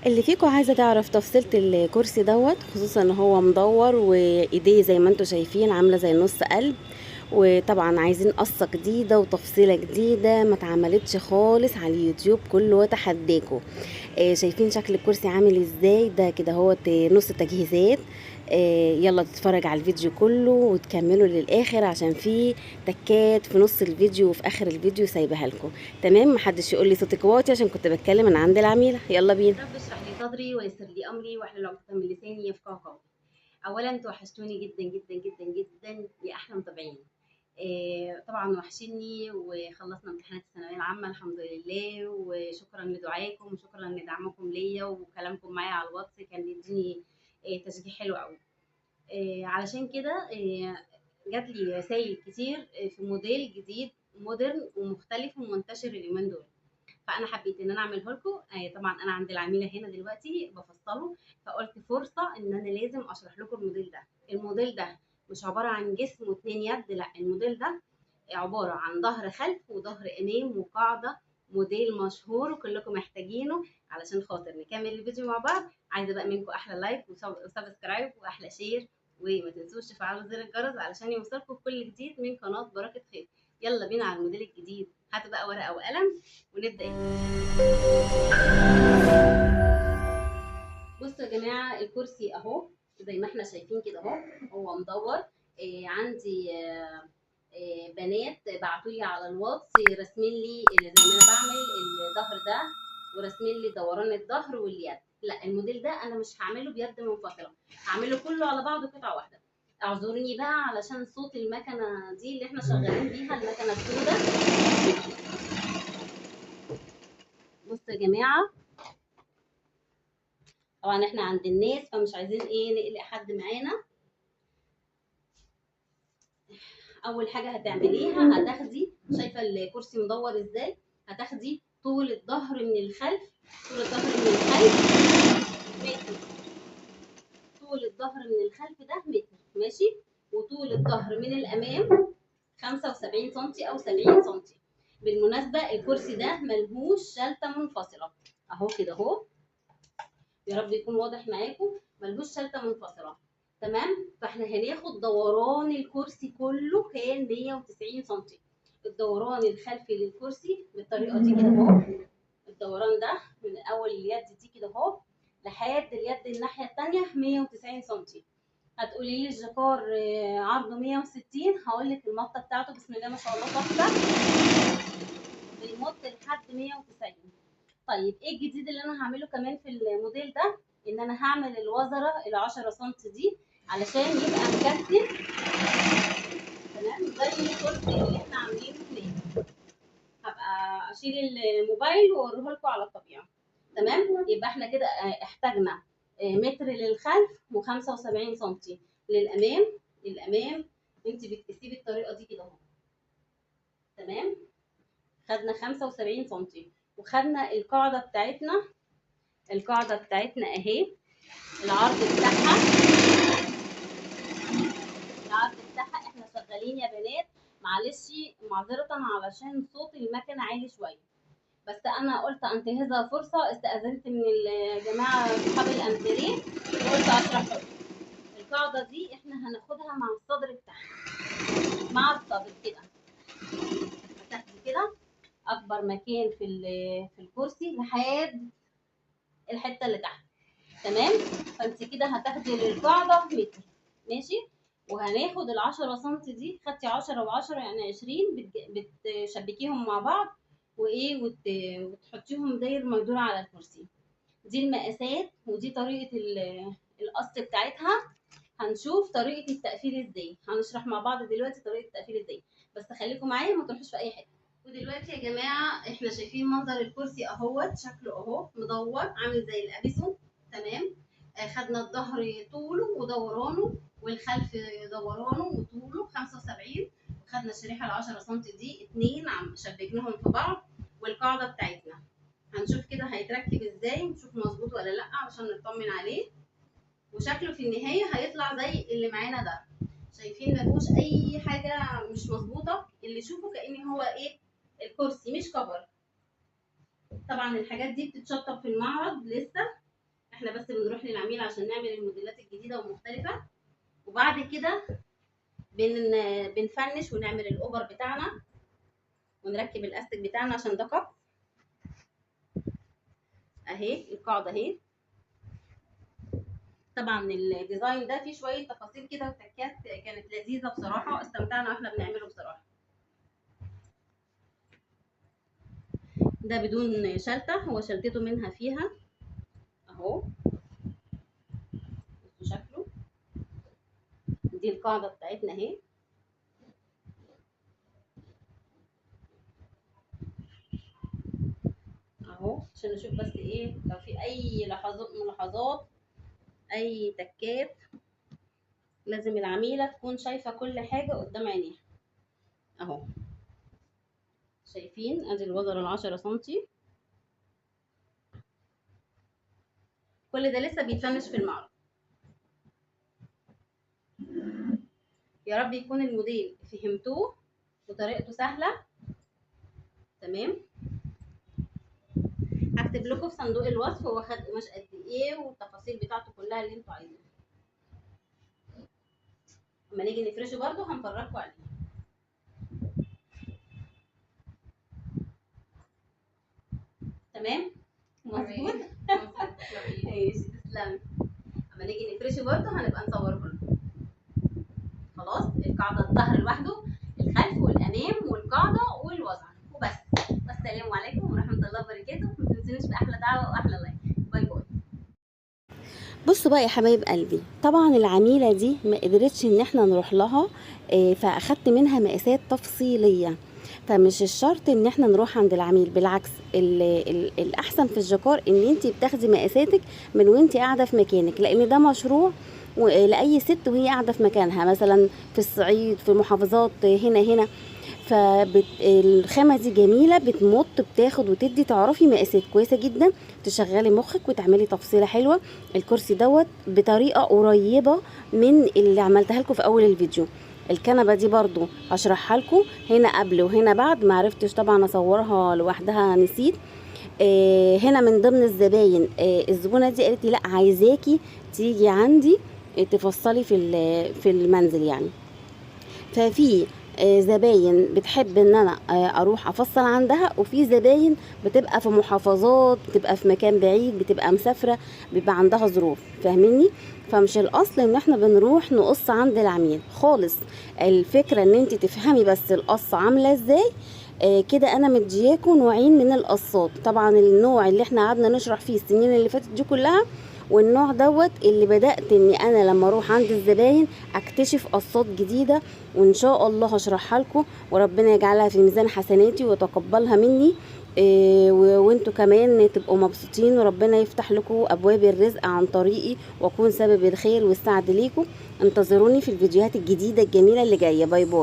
اللي فيكم عايزة تعرف تفصيلة الكرسي دوت، خصوصا ان هو مدور وايديه زي ما انتم شايفين عاملة زي نص قلب. وطبعا عايزين قصة جديدة وتفصيلة جديدة ما اتعملتش خالص على اليوتيوب كله وتحديكم. شايفين شكل الكرسي عامل ازاي ده كده؟ هو نص تجهيزات. يلا تتفرج على الفيديو كله وتكملوا للاخر عشان في تكات في نص الفيديو وفي اخر الفيديو سايبها لكم. تمام، محدش يقول لي صوتك واطي عشان كنت بتكلم من عند العميلة. يلا بينا. رب اشرح لي صدري ويسر لي امري واحلل عقدة من لساني يفقهوا قولي. اولا انتوا وحشتوني جدا جدا جدا جدا يا احلى متابعين. طبعا وحشني وخلصنا امتحانات الثانويه العامه الحمد لله، وشكرا لدعائكم وشكرا لدعمكم ليا وكلامكم معايا على الواتس كان بيديني تشجيع حلو قوي. علشان كده جات لي رسايل كتير في موديل جديد مودرن ومختلف ومنتشر اليومين دول. فانا حبيت ان انا اعمله لكم. طبعا انا عند العميله هنا دلوقتي بفصله، فقلت فرصه ان انا لازم اشرح لكم الموديل ده. الموديل ده مش عباره عن جسم واتنين يد، لا، الموديل ده عباره عن ظهر خلف وظهر امام وقاعده. موديل مشهور وكلكم محتاجينه. علشان خاطر نكمل الفيديو مع بعض عايزه بقى منكم احلى لايك وسبسكرايب واحلى شير، وما تنسوش تفعلوا زر الجرس علشان يوصلكم كل جديد من قناه بركه خير. يلا بينا على الموديل الجديد. هاتوا بقى ورقه وقلم ونبدا بصوا يا جماعه، الكرسي اهو زي ما احنا شايفين كده اهو. هو مدور. عندي بنات بعتوا لي على الواتس رسمين لي زي ما انا بعمل الظهر ده، ورسمين لي دوران الظهر واليد. لا، الموديل ده انا مش هعمله بيد منفصله، هعمله كله على بعضه قطعه واحده. اعذروني بقى علشان صوت المكنه دي اللي احنا شغالين بيها، المكنه السوداء. بصوا يا جماعه، طبعا احنا عند الناس فمش عايزين نقلق حد معانا. اول حاجه هتعمليها هتاخدي، شايفه الكرسي مدور ازاي؟ هتاخدي طول الظهر من الخلف. طول الظهر من الخلف متر. طول الظهر من الخلف ده متر، ماشي. وطول الظهر من الامام 75 سم او 70 سم. بالمناسبه الكرسي ده ملهوش شلته منفصله، اهو كده اهو. يا رب يكون واضح معاكم، ملهوش شلته منفصله. تمام. فاحنا هناخد دوران الكرسي كله كان 190 سم. الدوران الخلفي للكرسي بالطريقه دي كده اهو. الدوران ده من اول اليد دي كده اهو لحد اليد الناحيه الثانيه 190 سم. هتقولي لي الجاكار عرضه 160، هقول لك المطه بتاعته بسم الله ما شاء الله تحفه، بيمط لحد 190. طيب ايه الجديد اللي انا هعمله كمان في الموديل ده؟ ان انا هعمل الوزره ال 10 سم دي علشان يبقى مكتل. تمام، زي الكرسي اللي احنا عاملينه هناك. هبقى اشيل الموبايل واوريه لكم على الطبيعه. تمام، يبقى احنا كده احتاجنا متر للخلف و75 سم للامام. للامام انت بتقيسيه بالطريقه دي كده اهو. تمام، خدنا 75 سم. وخدنا القاعده بتاعتنا. القاعده بتاعتنا اهي. العرض بتاعها، العرض بتاعها احنا شغالين يا بنات. معلش، معذره علشان صوت المكنه عالي شويه، بس انا قلت انتهزها فرصه، استاذنت من الجماعه اصحاب الامتريه وقلت اشرح لكم. القاعده دي احنا هناخدها مع الصدر بتاعها، مع الصدر كده. هتاخدي كده اكبر مكان في الكرسي لحد الحته اللي تحت. تمام، فانت كده هتاخدي للقاعده متر، ماشي. وهناخد ال10 سم دي، خدتي 10 و10 يعني 20، بتشبكيهم مع بعض وتحطيهم داير ما يدور على الكرسي. دي المقاسات ودي طريقه القص بتاعتها. هنشوف طريقه التقفيل ازاي، هنشرح مع بعض دلوقتي طريقه التقفيل ازاي، بس خليكم معايا ما تروحوش في اي حته. ودلوقتي يا جماعه احنا شايفين منظر الكرسي اهوت، شكله اهو مدور عامل زي الابيسون. تمام. خدنا الظهر طوله ودورانه، والخلف دورانه وطوله 75. وخدنا الشريحه ال10 سم دي اتنين شبكناهم في بعض. والقاعده بتاعتنا هنشوف كده هيتركب ازاي، نشوف مظبوط ولا لا علشان نطمن عليه. وشكله في النهايه هيطلع زي اللي معانا ده. شايفين مفيهوش اي حاجه مش مظبوطه، اللي يشوفه كأن هو الكرسي مش كفر. طبعا الحاجات دي بتتشطب في المعرض لسه. بس بنروح للعميل عشان نعمل الموديلات الجديده والمختلفه. وبعد كده بنفنش ونعمل الاوفر بتاعنا ونركب الاستك بتاعنا عشان ده كب. اهي القاعده اهي. طبعا الديزاين ده فيه شويه تفاصيل كده وتكات كانت لذيذه بصراحه، استمتعنا واحنا بنعمله بصراحه. ده بدون شلته، هو شلتته منها فيها اهو، بصوا شكله. دي القاعده بتاعتنا اهي. اهو عشان نشوف بس ايه لو في اي ملاحظات اي تكات. لازم العميله تكون شايفه كل حاجه قدام عينيها اهو. شايفين ادي الوزر ال10 سنتي، كل ده لسه بيتفنش في المعرض. يا رب يكون الموديل فهمتوه وطريقته سهله. تمام. هكتب لكم في صندوق الوصف هو خد قماش قد ايه والتفاصيل بتاعته كلها اللي انتوا عايزينها. لما نيجي نفرشه برده هنفرجكم عليه. تمام مظبوط. ماشي تسلمي. لما نيجي نفرشه برده هنبقى نصوره لكم. خلاص القاعده الظهر لوحده، الخلف والامام والقاعده والوزن وبس. والسلام عليكم ورحمه الله وبركاته. ما تنسونيش باحلى دعوه واحلى لايك. باي باي. بصوا بقى يا حبايب قلبي، طبعا العميله دي ما قدرتش ان احنا نروح لها، فاخدت منها مقاسات تفصيليه. فمش الشرط ان احنا نروح عند العميل، بالعكس الاحسن في الجاكار ان انت بتاخدي مقاساتك من وانت قاعده في مكانك، لان ده مشروع لاي ست وهي قاعده في مكانها، مثلا في الصعيد في محافظات هنا. فالخامه دي جميله، بتمط بتاخد وتدي، تعرفي مقاسات كويسه جدا، تشغلي مخك وتعملي تفصيله حلوه. الكرسي دوت بطريقه قريبه من اللي عملتها لكم في اول الفيديو. الكنبه دي برضو هشرحها لكم هنا قبل وهنا بعد، معرفتش طبعا اصورها لوحدها نسيت. هنا من ضمن الزباين الزبونه دي قالت لي لا عايزاكي تيجي عندي تفصلي في المنزل يعني. ففي زباين بتحب ان انا اروح افصل عندها، وفي زباين بتبقى في محافظات، بتبقى في مكان بعيد، بتبقى مسافره، بيبقى عندها ظروف، فاهميني؟ فمش الاصل ان احنا بنروح نقص عند العميل خالص. الفكره ان انت تفهمي بس القص عامله ازاي. كده انا مدياكم نوعين من القصات. طبعا النوع اللي احنا قعدنا نشرح فيه السنين اللي فاتت دي كلها، والنوع دوت اللي بدأت اني انا لما اروح عند الزباين اكتشف قصات جديدة، وان شاء الله هشرحها لكم، وربنا يجعلها في ميزان حسناتي ويتقبلها مني. وانتوا كمان تبقوا مبسوطين، وربنا يفتح لكم ابواب الرزق عن طريقي، واكون سبب الخير والسعد ليكم. انتظروني في الفيديوهات الجديدة الجميلة اللي جاية. باي باي.